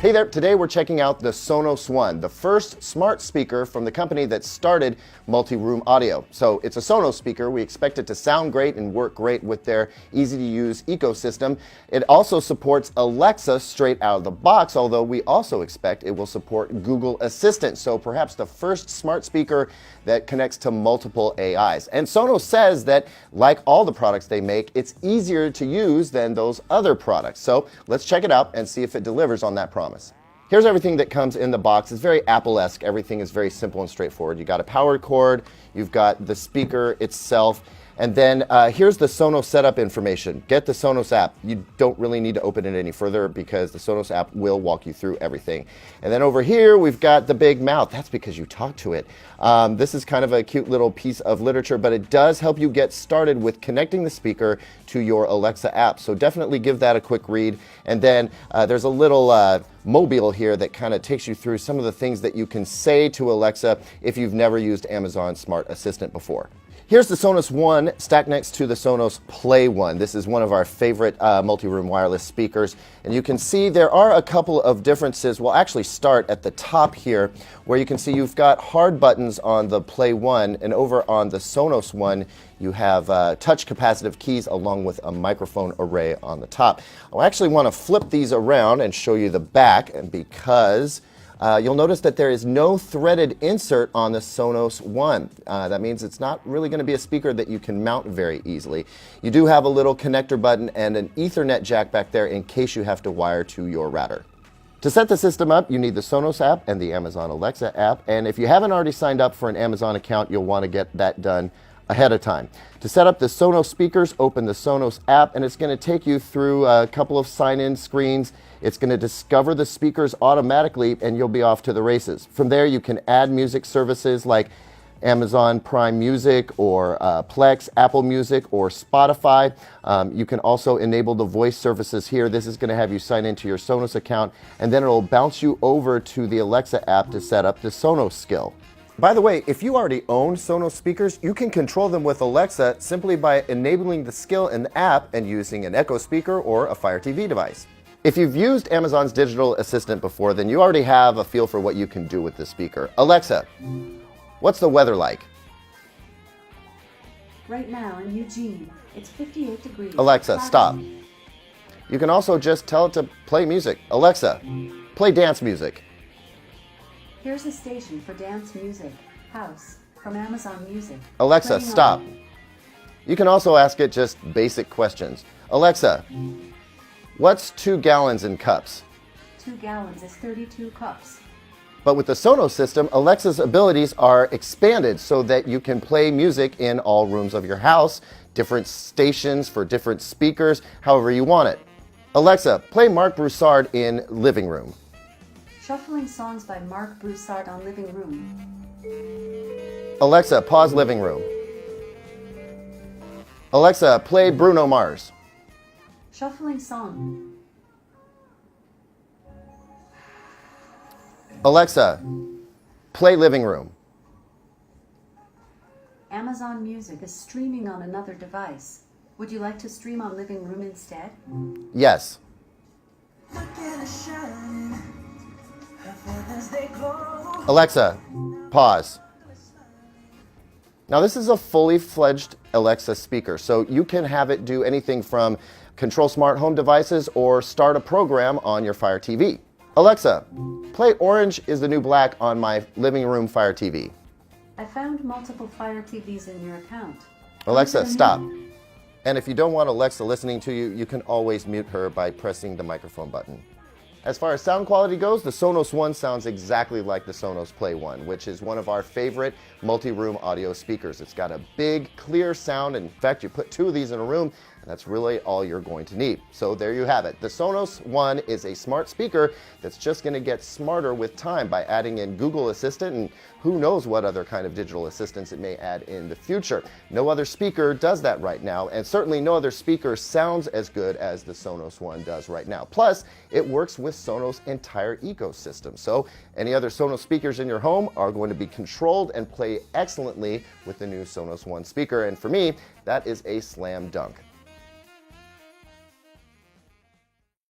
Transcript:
Hey there, today we're checking out the Sonos One, the first smart speaker from the company that started multi-room audio. So it's a Sonos speaker. We expect it to sound great and work great with their easy-to-use ecosystem. It also supports Alexa straight out of the box, although we also expect it will support Google Assistant. So perhaps the first smart speaker that connects to multiple AIs. And Sonos says that, like all the products they make, it's easier to use than those other products. So let's check it out and see if it delivers on that promise. Here's everything that comes in the box. It's very Apple-esque. Everything is very simple and straightforward. You got a power cord, you've got the speaker itself, and then here's the Sonos setup information. Get the Sonos app. You don't really need to open it any further because the Sonos app will walk you through everything. And then over here, we've got the big mouth. That's because you talk to it. This is kind of a cute little piece of literature, but it does help you get started with connecting the speaker to your Alexa app. So definitely give that a quick read. And then there's a little mobile here that kind of takes you through some of the things that you can say to Alexa if you've never used Amazon Smart Assistant before. Here's the Sonos One stacked next to the Sonos Play One. This is one of our favorite multi-room wireless speakers. And you can see there are a couple of differences. We'll actually start at the top here, where you can see you've got hard buttons on the Play One, and over on the Sonos One, you have touch capacitive keys along with a microphone array on the top. I actually want to flip these around and show you the back, and because you'll notice that there is no threaded insert on the Sonos One. That means it's not really going to be a speaker that you can mount very easily. You do have a little connector button and an Ethernet jack back there in case you have to wire to your router. To set the system up, you need the Sonos app and the Amazon Alexa app. And if you haven't already signed up for an Amazon account, you'll want to get that done ahead of time. To set up the Sonos speakers, open the Sonos app, and it's going to take you through a couple of sign-in screens. It's going to discover the speakers automatically, and you'll be off to the races. From there, you can add music services like Amazon Prime Music or Plex, Apple Music, or Spotify. You can also enable the voice services here. This is going to have you sign into your Sonos account, and then it'll bounce you over to the Alexa app to set up the Sonos skill. By the way, if you already own Sonos speakers, you can control them with Alexa simply by enabling the skill in the app and using an Echo speaker or a Fire TV device. If you've used Amazon's digital assistant before, then you already have a feel for what you can do with this speaker. Alexa, what's the weather like? Right now in Eugene, it's 58 degrees. Alexa, stop. You can also just tell it to play music. Alexa, play dance music. Here's a station for dance music, house, from Amazon Music. Alexa, Playing stop. on. You can also ask it just basic questions. Alexa, what's 2 gallons in cups? 2 gallons is 32 cups. But with the Sonos system, Alexa's abilities are expanded so that you can play music in all rooms of your house, different stations for different speakers, however you want it. Alexa, play Marc Broussard in living room. Shuffling songs by Marc Broussard on living room. Alexa, pause living room. Alexa, play Bruno Mars. Shuffling song. Alexa, play living room. Amazon Music is streaming on another device. Would you like to stream on living room instead? Yes. Alexa, pause. Now this is a fully fledged Alexa speaker, so you can have it do anything from control smart home devices or start a program on your Fire TV. Alexa, play Orange is the New Black on my living room Fire TV. I found multiple Fire TVs in your account. Alexa, stop. And if you don't want Alexa listening to you, you can always mute her by pressing the microphone button. As far as sound quality goes, the Sonos One sounds exactly like the Sonos Play One, which is one of our favorite multi-room audio speakers. It's got a big, clear sound. In fact, you put 2 of these in a room, and that's really all you're going to need. So there you have it. The Sonos One is a smart speaker that's just going to get smarter with time by adding in Google Assistant, and who knows what other kind of digital assistants it may add in the future. No other speaker does that right now, and certainly no other speaker sounds as good as the Sonos One does right now. Plus, it works with Sonos' entire ecosystem. So any other Sonos speakers in your home are going to be controlled and play excellently with the new Sonos One speaker. And for me, that is a slam dunk.